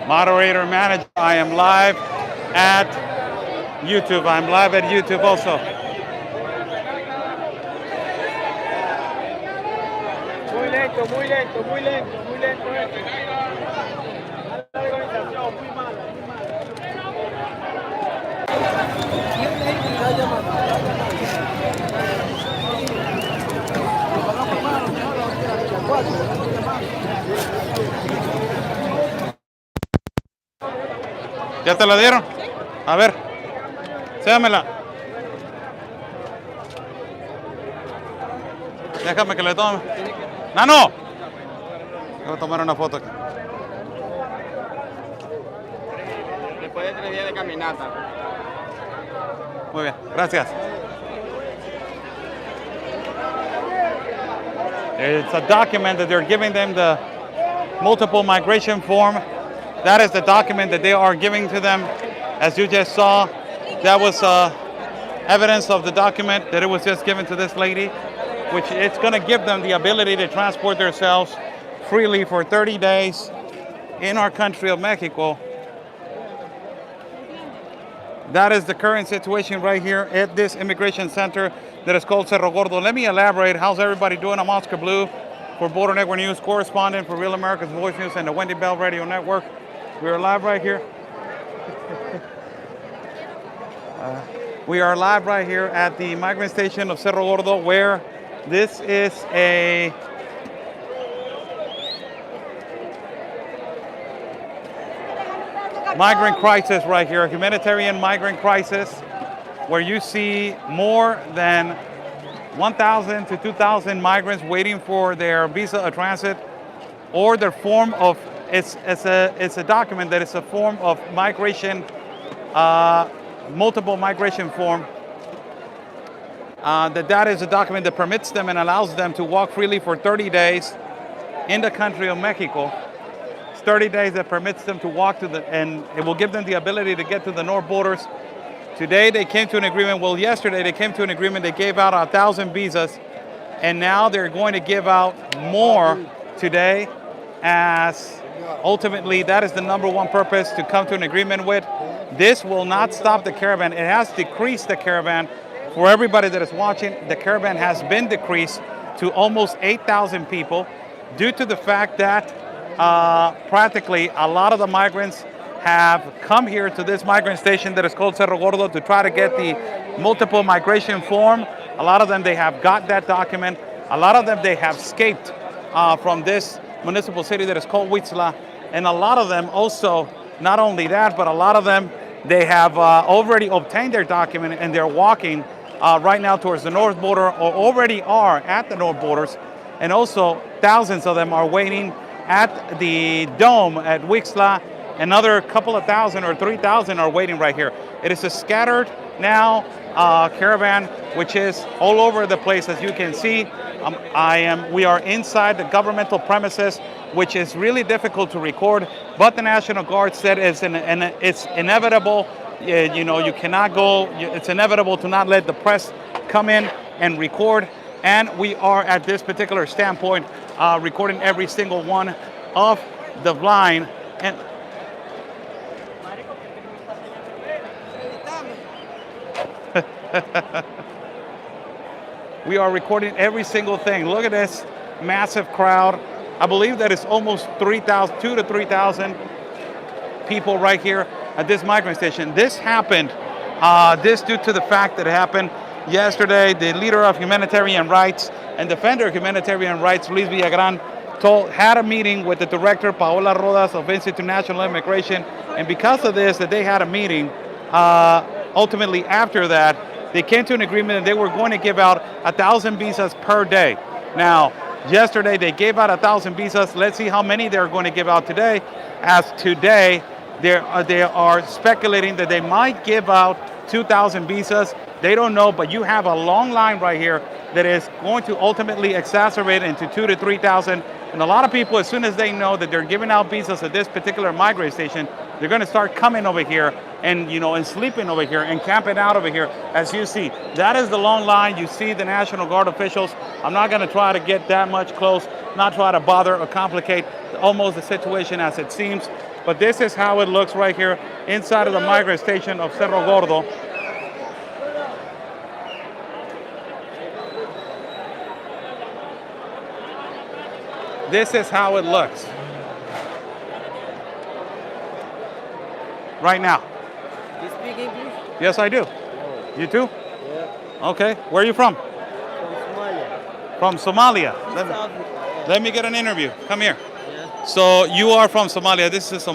Moderator, manager, I am live at YouTube. I'm live at YouTube also. Muy lento, muy lento, muy lento, muy lento esto. La organización, muy mala, muy ¿Ya te la dieron? A ver, séamela. Déjame que le tome. ¡Nano! Voy a tomar una foto aquí. Después de 3 días de caminata. Muy bien, gracias. It's a document that they're giving them, the multiple migration form. That is the document that they are giving to them. As you just saw, that was evidence of the document that it was just given to this lady, which it's going to give them the ability to transport themselves freely for 30 days in our country of Mexico. That is the current situation right here at this immigration center that is called Cerro Gordo. Let me elaborate. How's everybody doing? I'm Oscar Blue for Border Network News, correspondent for Real America's Voice News and the Wendy Bell Radio Network. We're live right here. We are live right here at the migrant station of Cerro Gordo, where this is a migrant crisis right here, a humanitarian migrant crisis, where you see more than 1,000 to 2,000 migrants waiting for their visa of transit or their form of, it's a document that is a form of migration, multiple migration form. That is a document that permits them and allows them to walk freely for 30 days in the country of Mexico. 30 days that permits them to walk to and it will give them the ability to get to the north borders. Today they came to an agreement, well yesterday they came to an agreement, they gave out 1,000 visas, and now they're going to give out more today, as ultimately that is the number one purpose to come to an agreement with. This will not stop the caravan, it has decreased the caravan. For everybody that is watching, the caravan has been decreased to almost 8,000 people due to the fact that practically a lot of the migrants have come here to this migrant station that is called Cerro Gordo to try to get the multiple migration form. A lot of them, they have got that document. A lot of them, they have escaped from this municipal city that is called Huitzla. And a lot of them also, not only that, but a lot of them, they have already obtained their document and they're walking right now towards the north border, or already are at the north borders. And also thousands of them are waiting at the dome at Huitzla. Another couple of thousand or 3,000 are waiting right here. It is a scattered now caravan, which is all over the place, as you can see. We are inside the governmental premises, which is really difficult to record, but the National Guard said it's inevitable. You cannot go, it's inevitable to not let the press come in and record. And we are at this particular standpoint recording every single one of the line. And we are recording every single thing. Look at this massive crowd. I believe that it's almost 3,000, 2,000 to 3,000 people right here at this migrant station. This happened, this due to the fact that it happened yesterday. The leader of humanitarian rights and defender of humanitarian rights, Luis Villagran, had a meeting with the director, Paola Rodas, of Institute National Immigration. And because of this, that they had a meeting, ultimately after that, they came to an agreement that they were going to give out 1,000 visas per day. Now, yesterday they gave out 1,000 visas. Let's see how many they're going to give out today. As today, they are speculating that they might give out 2,000 visas. They don't know, but you have a long line right here that is going to ultimately exacerbate into 2,000 to 3,000. And a lot of people, as soon as they know that they're giving out visas at this particular migrant station, they're going to start coming over here and, and sleeping over here and camping out over here. As you see, that is the long line. You see the National Guard officials. I'm not going to try to get that much close, not try to bother or complicate almost the situation as it seems. But this is how it looks right here inside of the migrant station of Cerro Gordo. This is how it looks right now. You speak English? Yes, I do. Oh. You too? Yeah. Okay. Where are you from? From Somalia. From Somalia. East Africa. Yeah. Let me get an interview. Come here. Yeah. So you are from Somalia. This is a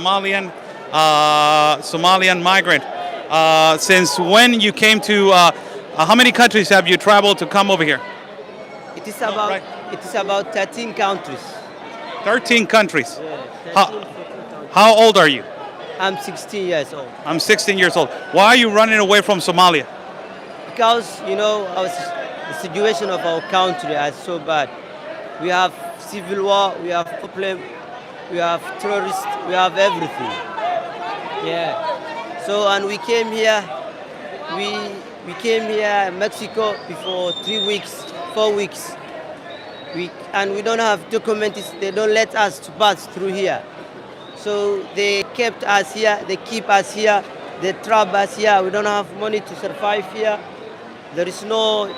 Somalian migrant. Since when you came to? How many countries have you traveled to come over here? It is about 13 countries. 13 countries. Yeah. 13, How- 14 countries. How old are you? I'm 16 years old. I'm 16 years old. Why are you running away from Somalia? Because the situation of our country is so bad. We have civil war, we have problem, we have terrorists, we have everything. Yeah. So and we came here. We came here in Mexico before 3 weeks, 4 weeks. We don't have documents. They don't let us to pass through here. So they kept us here. They keep us here. They trap us here. We don't have money to survive here. There is no,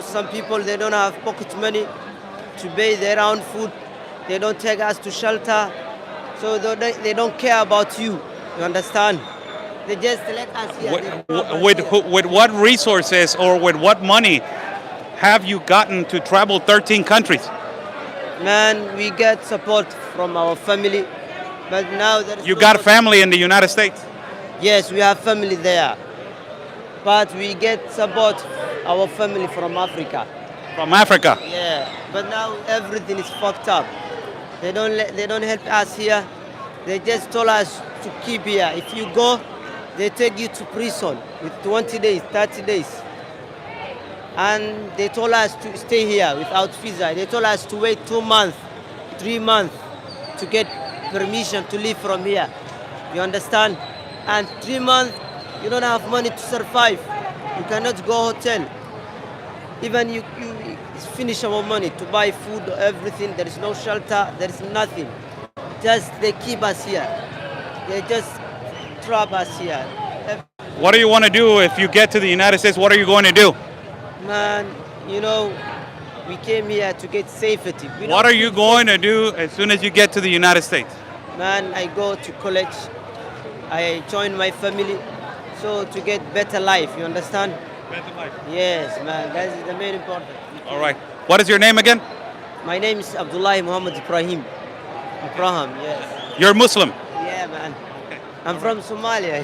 some people, they don't have pocket money to buy their own food. They don't take us to shelter. So they don't care about you. You understand? They just let us here. With what resources or with what money have you gotten to travel 13 countries? Man, we get support from our family. But now there is You no got more- family in the United States? Yes, we have family there. But we get support our family from Africa. From Africa? Yeah. But now everything is fucked up. They don't help us here. They just told us to keep here. If you go, they take you to prison with 20 days, 30 days. And they told us to stay here without visa. They told us to wait 2 months, 3 months to get permission to leave from here. You understand? And 3 months, you don't have money to survive. You cannot go hotel. Even you finish our money to buy food, everything. There is no shelter. There is nothing. Just they keep us here. They just trap us here. What do you want to do if you get to the United States? What are you going to do? Man, we came here to get safety. What are you going to do as soon as you get to the United States? Man, I go to college. I join my family. So to get better life, you understand? Better life. Yes, man, that is the main important. All right. What is your name again? My name is Abdullahi Muhammad Ibrahim. Ibrahim, yes. You're Muslim. Yeah, man. I'm from Somalia,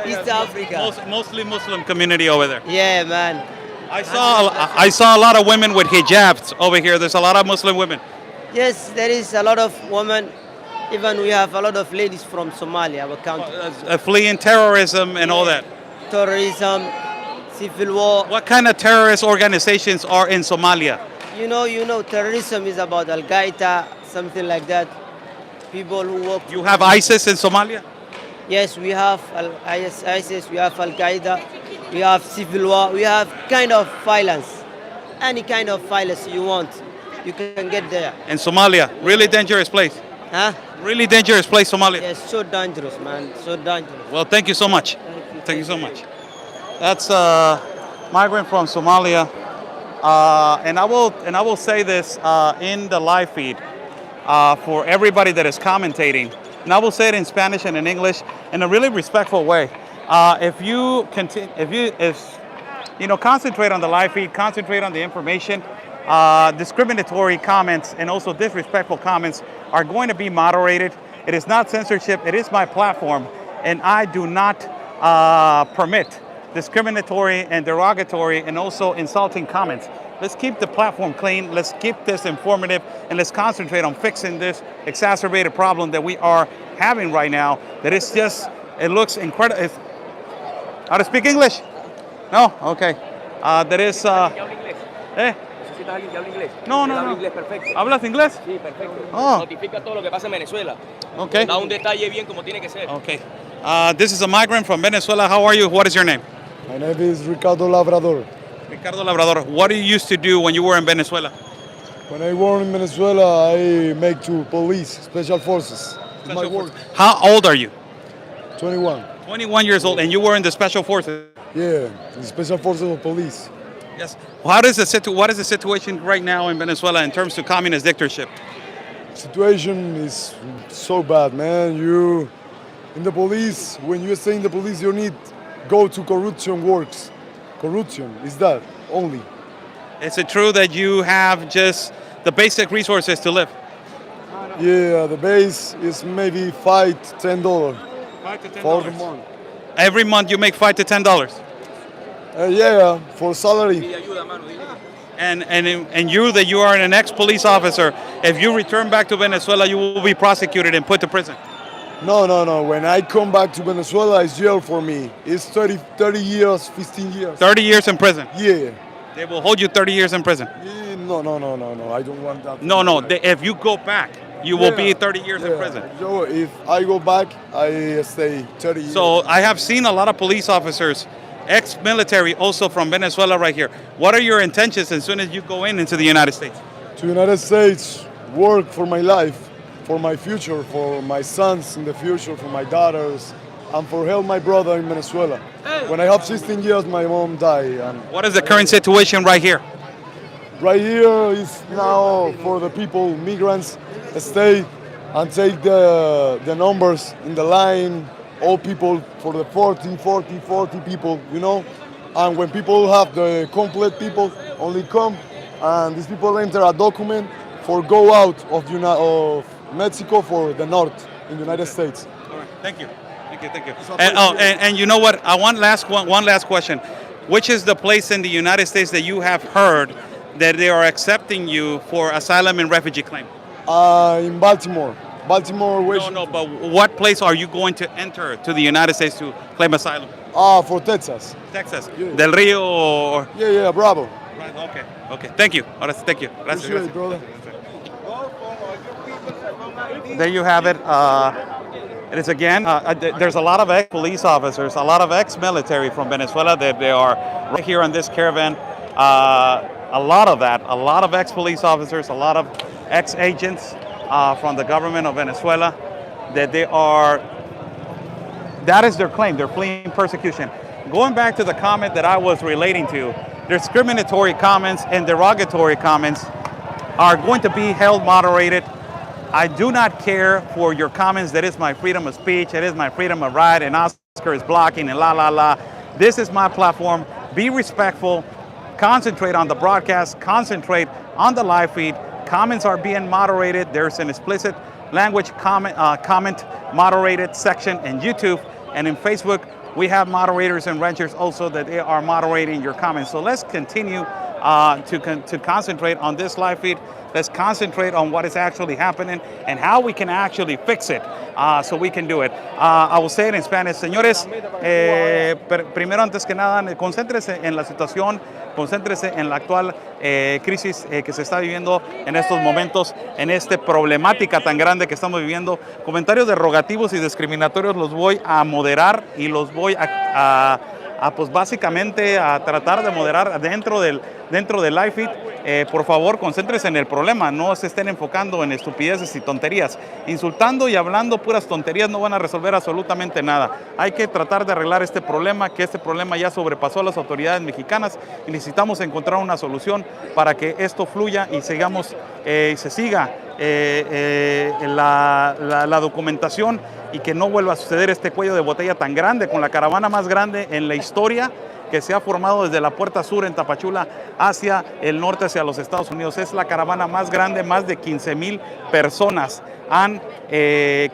East Africa. Mostly Muslim community over there. Yeah, man. I saw a lot of women with hijabs over here. There's a lot of Muslim women. Yes, there is a lot of women. Even we have a lot of ladies from Somalia, our country. Fleeing terrorism and all that. Terrorism, civil war. What kind of terrorist organizations are in Somalia? You know, terrorism is about Al Qaeda, something like that. People who work. You have ISIS in Somalia? Yes, we have ISIS, we have Al Qaeda, we have civil war, we have kind of violence. Any kind of violence you want, you can get there. In Somalia, really dangerous place. Huh? Really dangerous place, Somalia. Yes, so dangerous, man, so dangerous. Well, thank you so much. Thank you so much. That's a migrant from Somalia, and I will say this in the live feed for everybody that is commentating. And I will say it in Spanish and in English in a really respectful way. If you concentrate on the live feed, concentrate on the information. Discriminatory comments and also disrespectful comments are going to be moderated. It is not censorship. It is my platform, and I do not permit discriminatory and derogatory and also insulting comments. Let's keep the platform clean. Let's keep this informative, and let's concentrate on fixing this exacerbated problem that we are having right now. That is just, it looks incredible. How to speak English? No? Okay. That is, necesitas a alguien que hable inglés. No, Él no, habla no. inglés perfecto. ¿Hablas inglés? Sí, perfecto. Oh. Notifica todo lo que pasa en Venezuela. Okay. Da un detalle bien como tiene que ser. Okay. This is a migrant from Venezuela. How are you? What is your name? My name is Ricardo Labrador. Ricardo Labrador. What do you used to do when you were in Venezuela? When I work in Venezuela, I make to police, special forces. It's my work. How old are you? 21. 21 years old, and you were in the special forces. Yeah, the special forces of police. Yes. What is the situation right now in Venezuela in terms of communist dictatorship? Situation is so bad, man. You in the police, when you stay in the police, you need go to corruption works. Corruption is that only. Is it true that you have just the basic resources to live? Yeah, the base is maybe $5-10 $5 to $10 for the month. Every month you make $5 to $10. Yeah, for salary. And you that you are an ex-police officer, if you return back to Venezuela, you will be prosecuted and put to prison. No. When I come back to Venezuela, it's jail for me. It's 30 years, 15 years. 30 years in prison. Yeah. They will hold you 30 years in prison. No. I don't want that. No. If you go back, you will be 30 years in prison. So if I go back, I stay 30 years. So I have seen a lot of police officers, ex-military, also from Venezuela right here. What are your intentions as soon as you go into the United States? To United States, work for my life, for my future, for my sons in the future, for my daughters, and for help my brother in Venezuela. When I have 16 years, my mom died. And What is the current situation right here? right here is now for the people, migrants, stay and take the numbers in the line, all people for the 40 people, you know. And when people have the complete people, only come, and these people enter a document for go out of Mexico for the north in the United States. All right. Thank you. And you know what? One last question. Which is the place in the United States that you have heard that they are accepting you for asylum and refugee claim? In Baltimore, Washington. No, but what place are you going to enter to the United States to claim asylum? For Texas. Texas. Yeah. Del Rio or... Yeah, bravo. Right, okay. Thank you. Ahora sí, thank you. Gracias. Appreciate it, brother. There you have it. It is again, there's a lot of ex-police officers, a lot of ex-military from Venezuela that they are right here on this caravan. A lot of ex-police officers, a lot of ex-agents from the government of Venezuela that that is their claim, they're fleeing persecution. Going back to the comment that I was relating to, discriminatory comments and derogatory comments are going to be held moderated. I do not care for your comments. That is my freedom of speech. It is my freedom of right. And Oscar is blocking and la. This is my platform. Be respectful. Concentrate on the broadcast. Concentrate on the live feed. Comments are being moderated. There's an explicit language comment moderated section in YouTube. And in Facebook, we have moderators and renters also that they are moderating your comments. So let's continue to concentrate on this live feed. Let's concentrate on what is actually happening and how we can actually fix it so we can do it. I will say it in Spanish. Señores, primero antes que nada, concéntrese en la situación, concéntrese en la actual crisis que se está viviendo en estos momentos, en esta problemática tan grande que estamos viviendo. Comentarios derogativos y discriminatorios los voy a moderar y los voy pues básicamente a tratar de moderar dentro del live feed. Por favor, concéntrese en el problema, no se estén enfocando en estupideces y tonterías. Insultando y hablando puras tonterías no van a resolver absolutamente nada. Hay que tratar de arreglar este problema, que este problema ya sobrepasó a las autoridades mexicanas y necesitamos encontrar una solución para que esto fluya y se siga la documentación y que no vuelva a suceder este cuello de botella tan grande con la caravana más grande en la historia que se ha formado desde la puerta sur en Tapachula hacia el norte, hacia los Estados Unidos. Es la caravana más grande, más de 15,000 personas han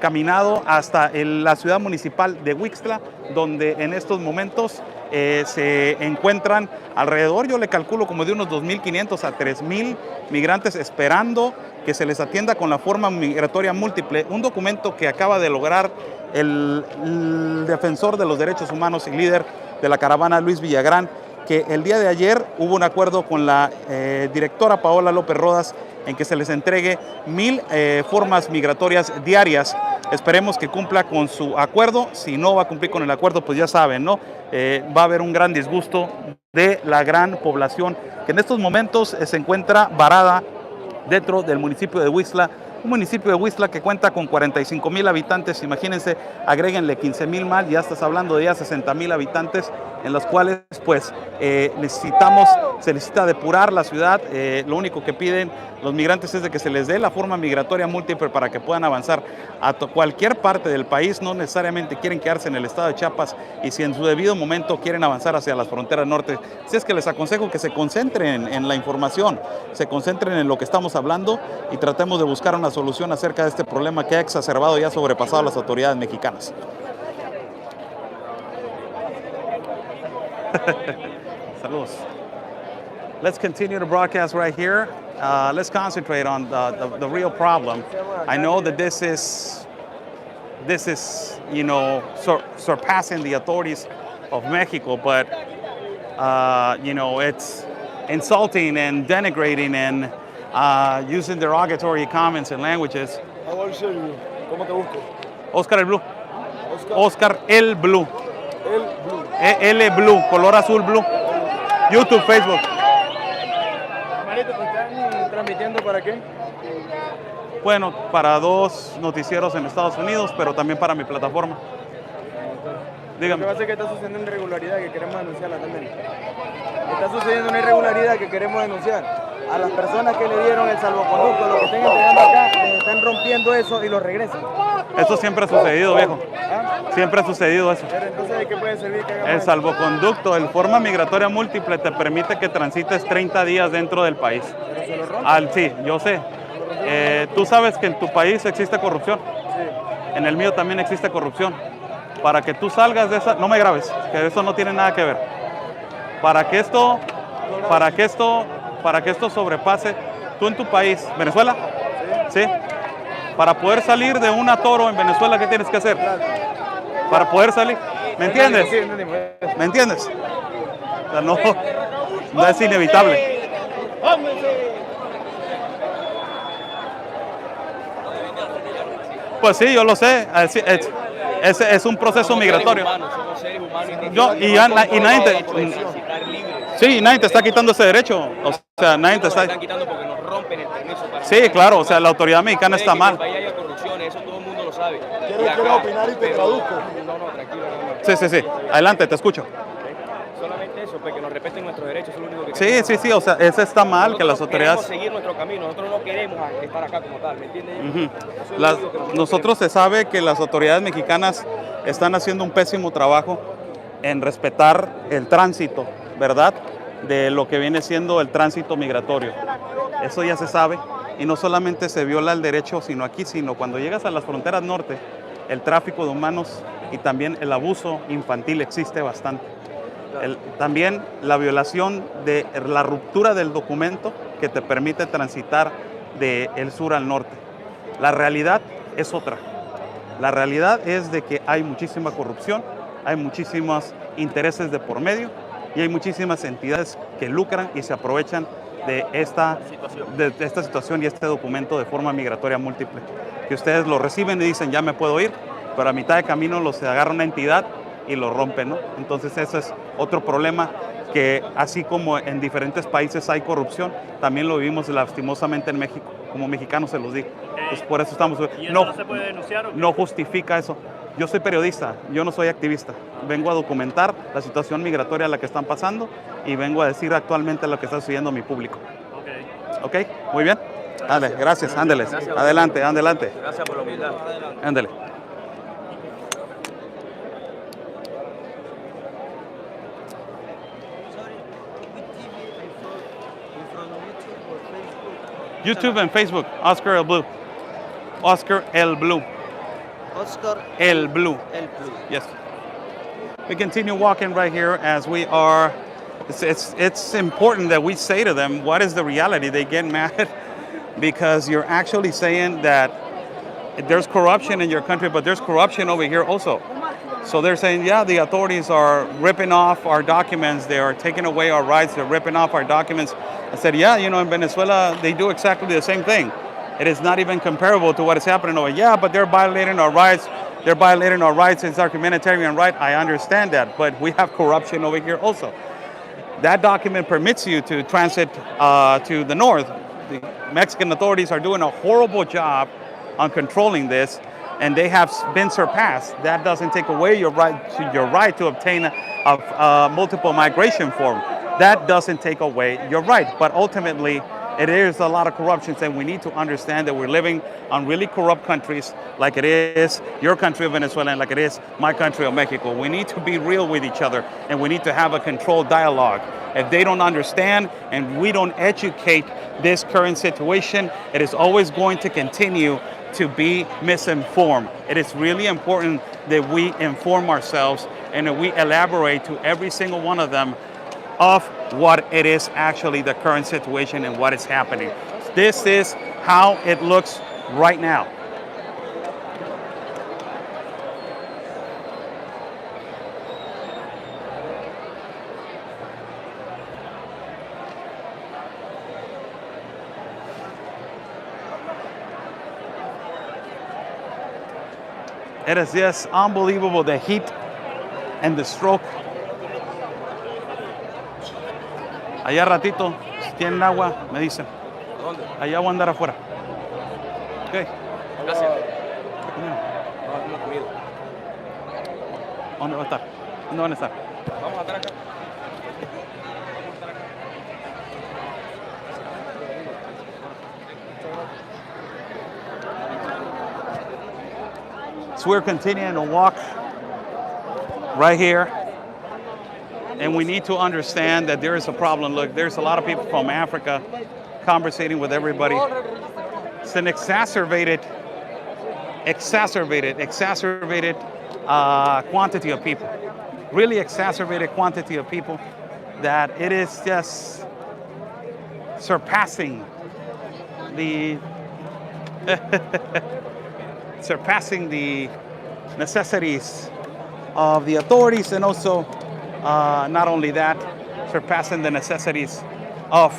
caminado hasta la ciudad municipal de Huixtla, donde en estos momentos se encuentran alrededor, yo le calculo como de unos 2,500 a 3,000 migrantes esperando que se les atienda con la forma migratoria múltiple, un documento que acaba de lograr el defensor de los derechos humanos y líder de la caravana, Luis Villagrán, que el día de ayer hubo un acuerdo con la directora Paola López Rodas en que se les entregue 1,000 formas migratorias diarias. Esperemos que cumpla con su acuerdo. Si no va a cumplir con el acuerdo, pues ya saben, ¿no? Va a haber un gran disgusto de la gran población que en estos momentos se encuentra varada dentro del municipio de Huixla. Un municipio de Huixla que cuenta con 45,000 habitantes, imagínense, agréguenle 15,000 más, ya estás hablando de ya 60,000 habitantes, en los cuales pues se necesita depurar la ciudad. Lo único que piden los migrantes es de que se les dé la forma migratoria múltiple para que puedan avanzar a cualquier parte del país. No necesariamente quieren quedarse en el estado de Chiapas, y si en su debido momento quieren avanzar hacia las fronteras norte, si es que les aconsejo que se concentren en la información, se concentren en lo que estamos hablando y tratemos de buscar una solución acerca de este problema que ha exacerbado y ha sobrepasado a las autoridades mexicanas. Saludos. Let's continue the broadcast right here. Let's concentrate on the real problem. I know that this is surpassing the authorities of Mexico, but it's insulting and denigrating and using derogatory comments and languages. ¿Cómo te busco? Oscar el Blue. Oscar el Blue. El Blue. L Blue, color azul blue. YouTube, Facebook. Marito, ¿están transmitiendo para qué? Bueno, para 2 noticieros en Estados Unidos, pero también para mi plataforma. Lo que Dígame. pasa es que está sucediendo una irregularidad que queremos denunciarla también. Está sucediendo una irregularidad que queremos denunciar. A las personas que le dieron el salvoconducto, lo que estén entregando acá, les están rompiendo eso y lo regresan. Eso siempre ha sucedido, viejo. ¿Ah? Siempre ha sucedido eso. Pero entonces, ¿de qué puede servir que hagamos El eso? salvoconducto, el forma migratoria múltiple, te permite que transites 30 días dentro del país. Pero se lo rompen. Sí, yo sé. Tú sabes que en tu país existe corrupción. Sí. En el mío también existe corrupción. Para que tú salgas de esa... No me grabes, que eso no tiene nada que ver. Para que esto sobrepase... Tú en tu país, ¿Venezuela? Sí. Para poder salir de un atoro en Venezuela, ¿qué tienes que hacer? Para poder salir. ¿Me entiendes? Sí, entendimos. ¿Me entiendes? O sea, no es inevitable. Pues sí, yo lo sé. Es un proceso migratorio. Somos seres humanos Y nadie te está quitando ese derecho. O sea, nadie te Nos está... están quitando porque nos rompen el permiso para... Sí, claro, o sea, la autoridad mexicana está En el mal. país haya corrupción, eso todo el mundo lo sabe. ¿Quieres opinar y te traduzco? No, tranquilo. Sí. Adelante, te escucho. Solamente eso, pues que nos respeten nuestros derechos, eso es lo único que queremos. Sí, o sea, eso está mal, que las Nosotros autoridades... queremos seguir nuestro camino, nosotros no queremos estar acá como tal, ¿me entiendes? Ujú. Eso es lo único que nosotros Nosotros se sabe que las autoridades mexicanas están haciendo un pésimo trabajo en respetar el tránsito, ¿verdad? De lo que viene siendo el tránsito migratorio. Eso ya se sabe, y no solamente se viola el derecho, sino cuando llegas a las fronteras norte, el tráfico de humanos y también el abuso infantil existe bastante. También la violación de la ruptura del documento que te permite transitar del sur al norte. La realidad es otra. La realidad es de que hay muchísima corrupción, hay muchísimos intereses de por medio y hay muchísimas entidades que lucran y se aprovechan de esta situación y este documento de forma migratoria múltiple. Que ustedes lo reciben y dicen, ya me puedo ir, pero a mitad de camino los agarra una entidad y lo rompen, ¿no? Entonces ese es otro problema que, así como en diferentes países hay corrupción, también lo vivimos lastimosamente en México. Como mexicanos se los digo. Pues por eso estamos... ¿Y eso no se puede denunciar o qué? No justifica eso. Yo soy periodista, yo no soy activista. Vengo a documentar la situación migratoria a la que están pasando y vengo a decir actualmente lo que está sucediendo a mi público. ¿Ok? Muy bien. Ándale, gracias, ándeles. Adelante. Gracias por la humildad. Ándale. YouTube and Facebook, Oscar el Blue. Oscar el Blue. Oscar El Blue. El Blue. Yes. We continue walking right here as we are. It's important that we say to them, what is the reality? They get mad because you're actually saying that there's corruption in your country, but there's corruption over here also. So they're saying, yeah, the authorities are ripping off our documents. They are taking away our rights. They're ripping off our documents. I said, yeah, you know, in Venezuela, they do exactly the same thing. It is not even comparable to what is happening over. Yeah, but they're violating our rights. They're violating our rights. It's our humanitarian right. I understand that, but we have corruption over here also. That document permits you to transit to the north. The Mexican authorities are doing a horrible job on controlling this, and they have been surpassed. That doesn't take away your right to obtain a multiple migration form. That doesn't take away your right, but ultimately, it is a lot of corruption, and we need to understand that we're living on really corrupt countries like it is your country of Venezuela and like it is my country of Mexico. We need to be real with each other, and we need to have a controlled dialogue. If they don't understand and we don't educate this current situation, it is always going to continue to be misinformed. It is really important that we inform ourselves and that we elaborate to every single one of them of what it is actually the current situation and what is happening. This is how it looks right now. It is just unbelievable, the heat and the stroke. Allá ratito, si tienen agua, me dicen. ¿Dónde? Allá voy a andar afuera. Ok. Gracias. Mm. No, hemos comido. ¿Dónde va a estar? ¿Dónde van a estar? Vamos a estar acá. So we're continuing to walk right here. And we need to understand that there is a problem. Look, there's a lot of people from Africa conversating with everybody. It's an exacerbated quantity of people. Really exacerbated quantity of people that it is just surpassing the necessities of the authorities, and also not only that, surpassing the necessities of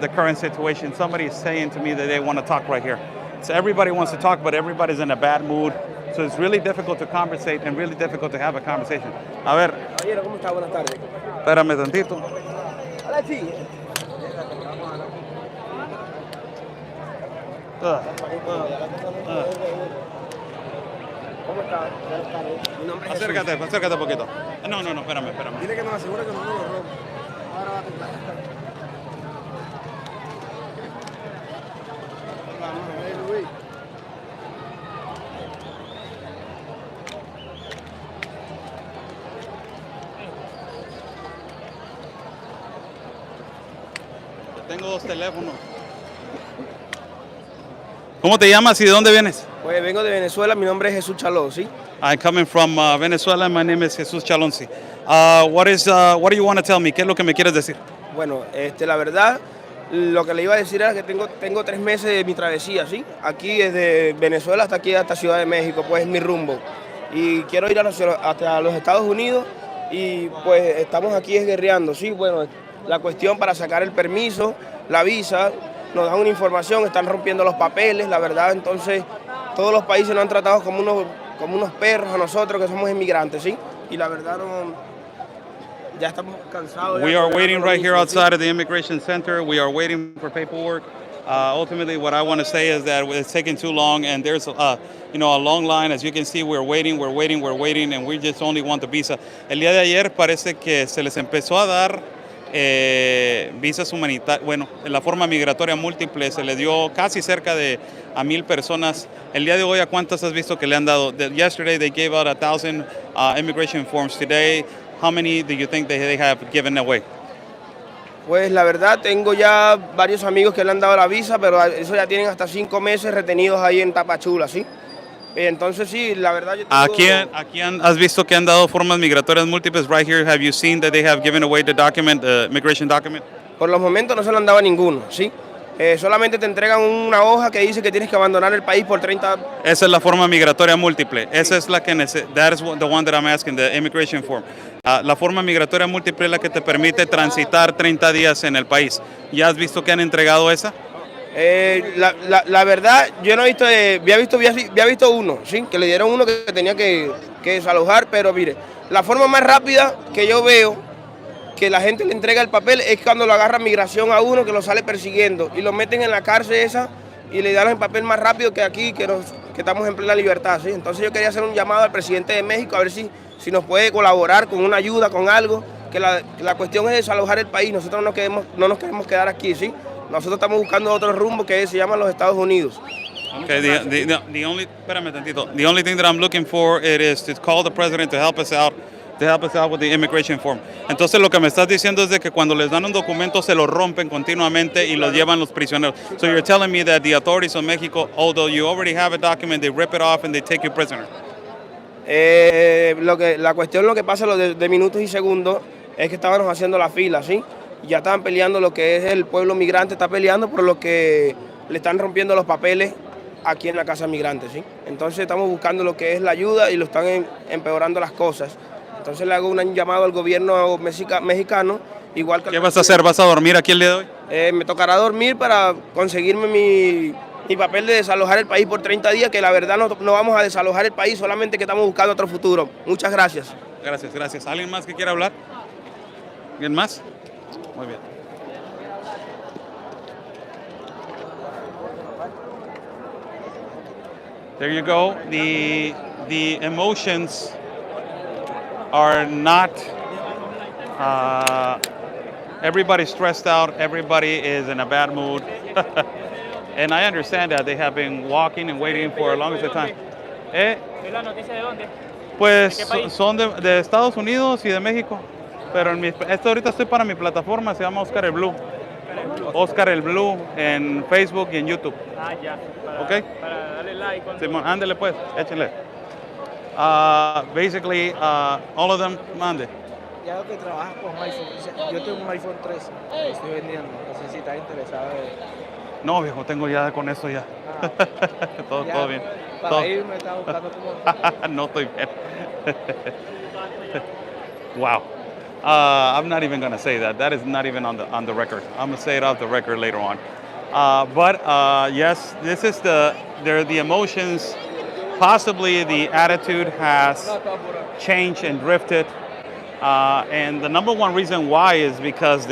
the current situation. Somebody is saying to me that they want to talk right here. So everybody wants to talk, but everybody's in a bad mood. So it's really difficult to conversate and really difficult to have a conversation. A ver. Caballero, ¿cómo está? Buenas tardes. Espérame tantito. Hola, sí. ¿Cómo está? Buenas tardes. Mi nombre es Jesús. Acércate un poquito. No, espérame. Dile que nos asegure que no nos lo roben. Ahora va a temblar. Vamos a ver, Luis. Tengo dos teléfonos. ¿Cómo te llamas y de dónde vienes? Pues vengo de Venezuela, mi nombre es Jesús Chalón, ¿sí? I'm coming from Venezuela. My name is Jesus Chalonsi. What do you want to tell me? ¿Qué es lo que me quieres decir? Bueno, la verdad, lo que le iba a decir era que tengo 3 meses de mi travesía, ¿sí? Aquí desde Venezuela hasta aquí, hasta Ciudad de México, pues es mi rumbo. Y quiero ir hasta los Estados Unidos y pues estamos aquí guerreando, ¿sí? Bueno, la cuestión para sacar el permiso, la visa, nos dan una información, están rompiendo los papeles, la verdad, entonces todos los países nos han tratado como unos perros a nosotros que somos inmigrantes, ¿sí? Y la verdad ya estamos cansados. We are waiting right here outside of the immigration center. We are waiting for paperwork. Ultimately, what I want to say is that it's taking too long, and there's a long line. As you can see, we're waiting, and we just only want the visa. El día de ayer parece que se les empezó a dar visas humanitarias, bueno, en la forma migratoria múltiple se le dio casi cerca de a 1,000 personas. El día de hoy, ¿a cuántas has visto que le han dado? Yesterday they gave out 1,000 immigration forms. Today, how many do you think they have given away? Pues la verdad, tengo ya varios amigos que le han dado la visa, pero eso ya tienen hasta 5 meses retenidos ahí en Tapachula, ¿sí? Entonces sí, la verdad yo tengo... Aquí has visto que han dado formas migratorias múltiples. Right here, have you seen that they have given away the document, the immigration document? Por los momentos no se le han dado a ninguno, ¿sí? solamente te entregan una hoja que dice que tienes que abandonar el país por 30. Esa es la forma migratoria múltiple. Esa es la que that is the one that I'm asking, the immigration form. La forma migratoria múltiple es la que te permite transitar 30 días en el país. ¿Ya has visto que han entregado esa? La verdad, yo no he visto, había visto uno, ¿sí? Que le dieron uno que tenía que desalojar, pero mire, la forma más rápida que yo veo que la gente le entrega el papel es cuando lo agarra migración a uno que lo sale persiguiendo y lo meten en la cárcel esa y le dan el papel más rápido que aquí, que estamos en plena libertad, ¿sí? Entonces yo quería hacer un llamado al presidente de México a ver si nos puede colaborar con una ayuda, con algo, que la cuestión es desalojar el país, nosotros no nos queremos quedar aquí, ¿sí? Nosotros estamos buscando otro rumbo que se llama los Estados Unidos. Okay, the only, espérame tantito. The only thing that I'm looking for is to call the president to help us out with the immigration form. Entonces lo que me estás diciendo es de que cuando les dan un documento se lo rompen continuamente y los llevan los prisioneros. So you're telling me that the authorities of Mexico, although you already have a document, they rip it off and they take you prisoner. La cuestión, lo que pasa lo de minutos y segundos es que estábamos haciendo la fila, ¿sí? Ya estaban peleando lo que es el pueblo migrante, está peleando por lo que le están rompiendo los papeles aquí en la casa migrante, ¿sí? Entonces estamos buscando lo que es la ayuda y lo están empeorando las cosas. Entonces le hago un llamado al gobierno mexicano, igual que... ¿Qué vas a hacer? ¿Vas a dormir aquí el día de hoy? Me tocará dormir para conseguirme mi papel de desalojar el país por 30 días, que la verdad no vamos a desalojar el país, solamente que estamos buscando otro futuro. Muchas gracias. Gracias. ¿Alguien más que quiera hablar? ¿Alguien más? Muy bien. There you go. The emotions are not, everybody's stressed out, everybody is in a bad mood. And I understand that they have been walking and waiting for a long time. ¿La noticia de dónde? Pues ¿De qué país? son de Estados Unidos y de México. Pero ahorita estoy para mi plataforma, se ama Oscar el Blue. Oscar el Blue en Facebook y en YouTube. Ah, ya. ¿Ok? Para darle like. Simón, ándele pues, échenle. Basically, all of them, mande. Ya veo que trabajas con iPhone. Yo tengo un iPhone 13, estoy vendiendo. No sé si estás interesado en... No, viejo, tengo ya con eso ya. Todo bien. Para irme estaba buscando como... No estoy bien. Wow. I'm not even going to say that. That is not even on the record. I'm going to say it off the record later on. But yes, this is the emotions. Possibly the attitude has changed and drifted. And the number one reason why is because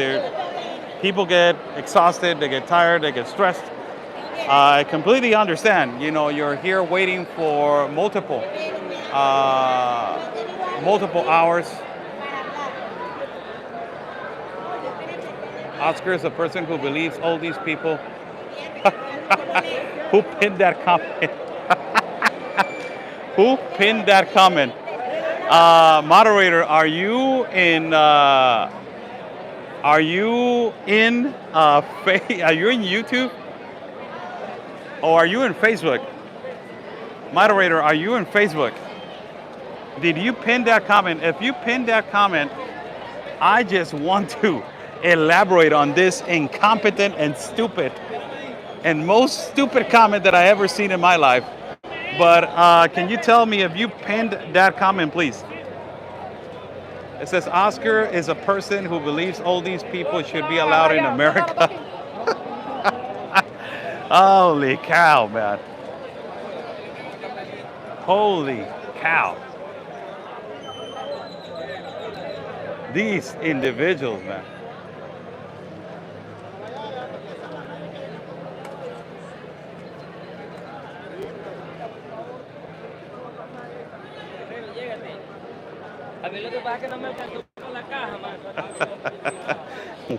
people get exhausted, they get tired, they get stressed. I completely understand. You know, you're here waiting for multiple hours. Oscar is a person who believes all these people. Who pinned that comment? Who pinned that comment? Moderator, are you in YouTube? Or are you in Facebook? Moderator, are you in Facebook? Did you pin that comment? If you pinned that comment, I just want to elaborate on this incompetent and stupid and most stupid comment that I ever seen in my life. But can you tell me if you pinned that comment, please? It says Oscar is a person who believes all these people should be allowed in America. Holy cow, man. Holy cow. These individuals, man.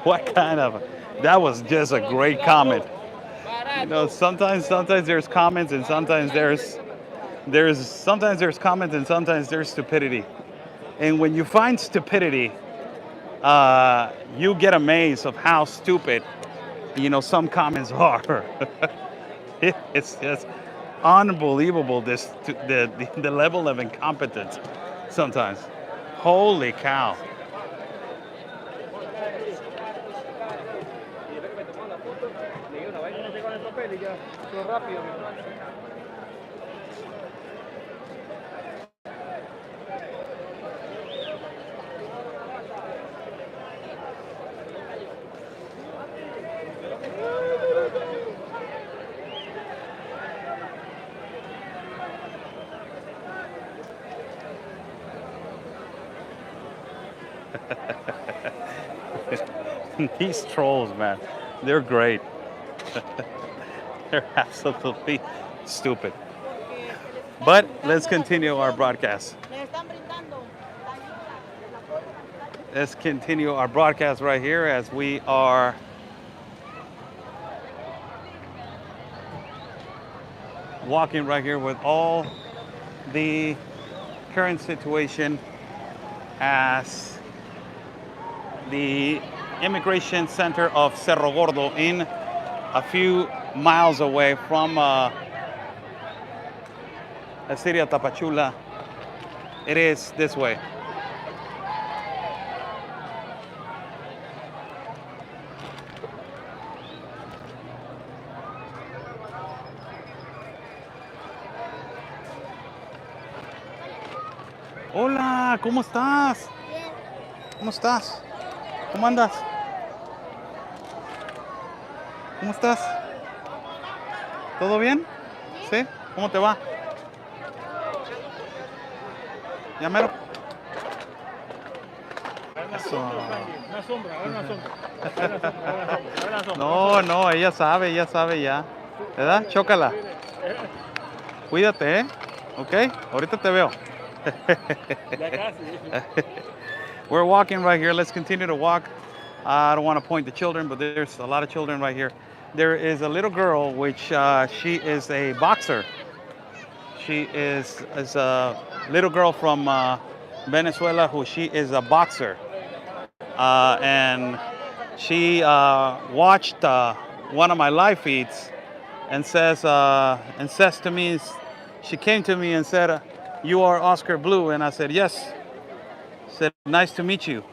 What kind of, that was just a great comment. You know, sometimes there's comments and sometimes there's comments and sometimes there's stupidity. And when you find stupidity, you get amazed of how stupid, you know, some comments are. It's just unbelievable, the level of incompetence sometimes. Holy cow. rápido, mi hermano. These trolls, man, they're great. They're absolutely stupid. But let's continue our broadcast. Let's continue our broadcast right here as we are walking right here with all the current situation as the immigration center of Cerro Gordo, in a few miles away from the city of Tapachula. It is this way. Hola, ¿cómo estás? Bien. ¿Cómo estás? ¿Cómo andas? ¿Cómo estás? ¿Todo bien? ¿Sí? ¿Cómo te va? ¿Ya mero? Eso. Una sombra, a ver una sombra. A ver una sombra. No, no, ella sabe ya. ¿Verdad? Chócala. Cuídate, ¿eh? ¿Ok? Ahorita te veo. Ya casi. We're walking right here. Let's continue to walk. I don't want to point the children, but there's a lot of children right here. There is a little girl, which she is a boxer. She is a little girl from Venezuela who she is a boxer. And she watched one of my live feeds and says to me, she came to me and said, "You are Oscar Blue," and I said, "Yes." Said, "Nice to meet you.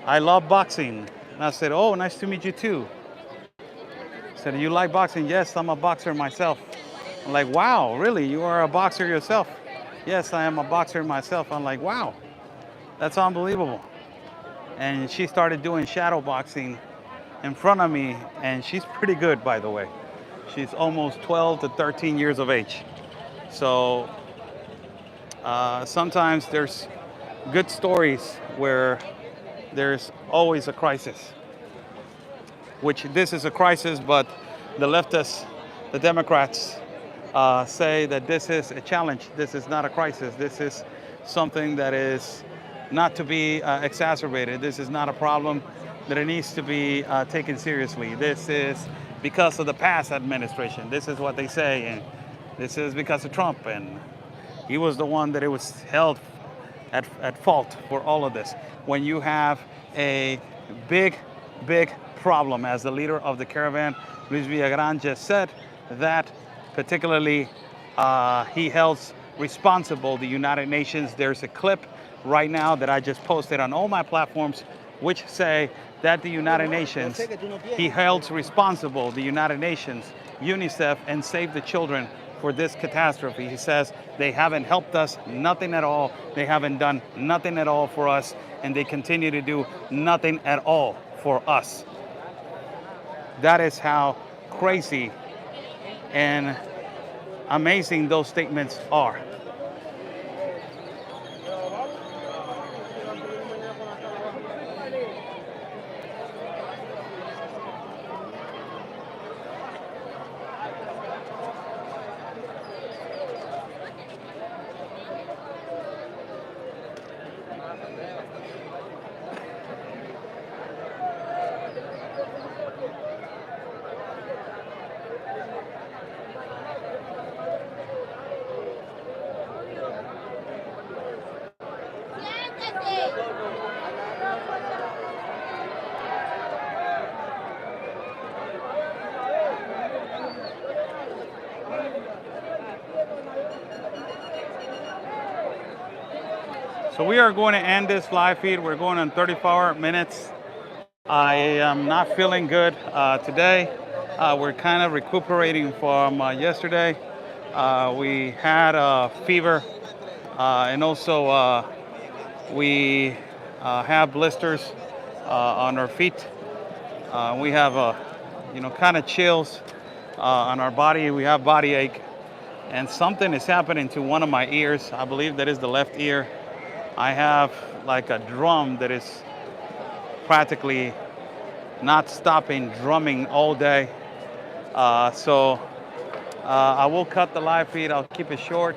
I love boxing." And I said, "Oh, nice to meet you too." Said, "You like boxing?" "Yes, I'm a boxer myself." I'm like, "Wow, really? You are a boxer yourself?" "Yes, I am a boxer myself." I'm like, "Wow, that's unbelievable." And she started doing shadow boxing in front of me, and she's pretty good, by the way. She's almost 12 to 13 years of age. So sometimes there's good stories where there's always a crisis, which this is a crisis, but the leftists, the Democrats, say that this is a challenge. This is not a crisis. This is something that is not to be exacerbated. This is not a problem that it needs to be taken seriously. This is because of the past administration. This is what they say, and this is because of Trump, and he was the one that it was held at fault for all of this. When you have a big problem, as the leader of the caravan, Luis Villagrán, just said, that particularly he held responsible the United Nations. There's a clip right now that I just posted on all my platforms which say that the United Nations, he held responsible the United Nations, UNICEF, and Save the Children for this catastrophe. He says they haven't helped us, nothing at all. They haven't done nothing at all for us, and they continue to do nothing at all for us. That is how crazy and amazing those statements are. So we are going to end this live feed. We're going on 34 minutes. I am not feeling good today. We're kind of recuperating from yesterday. We had a fever, and also we have blisters on our feet. We have, kind of chills on our body. We have body ache, and something is happening to one of my ears. I believe that is the left ear. I have like a drum that is practically not stopping drumming all day. So I will cut the live feed. I'll keep it short.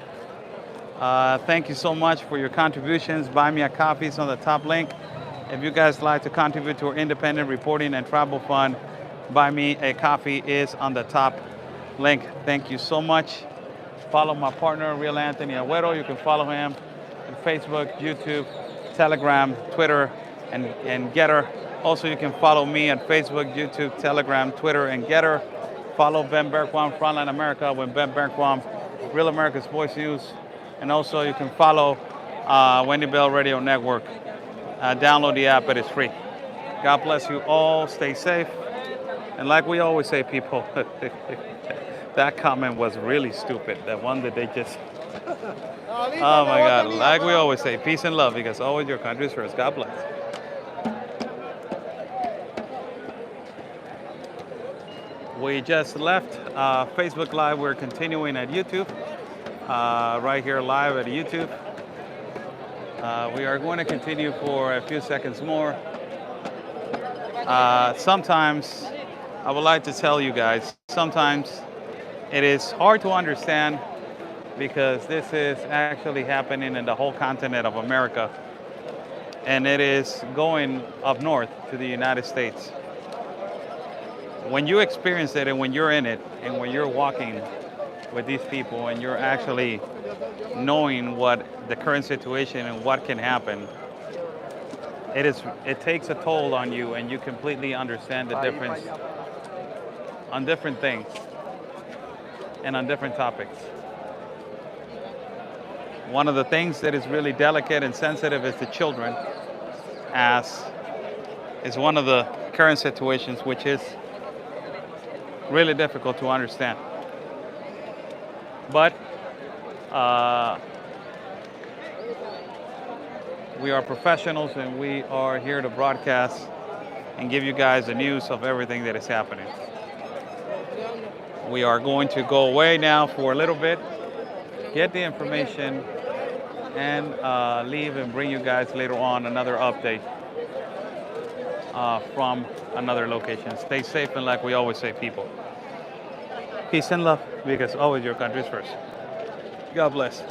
Thank you so much for your contributions. Buy me a coffee is on the top link. If you guys like to contribute to our independent reporting and travel fund, buy me a coffee is on the top link. Thank you so much. Follow my partner, Real Anthony Agüero. You can follow him on Facebook, YouTube, Telegram, Twitter, and Getter. Also, you can follow me on Facebook, YouTube, Telegram, Twitter, and Getter. Follow Ben Bergquam, Frontline America with Ben Bergquam, Real America's Voice News. And also, you can follow Wendy Bell Radio Network. Download the app, it is free. God bless you all. Stay safe. And like we always say, people, that comment was really stupid. That one that they just... Oh my God. Like we always say, peace and love, because always your country's first. God bless. We just left Facebook Live. We're continuing at YouTube. Right here live at YouTube. We are going to continue for a few seconds more. Sometimes, I would like to tell you guys, sometimes it is hard to understand because this is actually happening in the whole continent of America. And it is going up north to the United States. When you experience it and when you're in it and when you're walking with these people and you're actually knowing what the current situation and what can happen, it takes a toll on you, and you completely understand the difference on different things and on different topics. One of the things that is really delicate and sensitive is the children, as is one of the current situations, which is really difficult to understand. But we are professionals, and we are here to broadcast and give you guys the news of everything that is happening. We are going to go away now for a little bit, get the information, and leave and bring you guys later on another update from another location. Stay safe, and like we always say, people, peace and love, because always your country's first. God bless.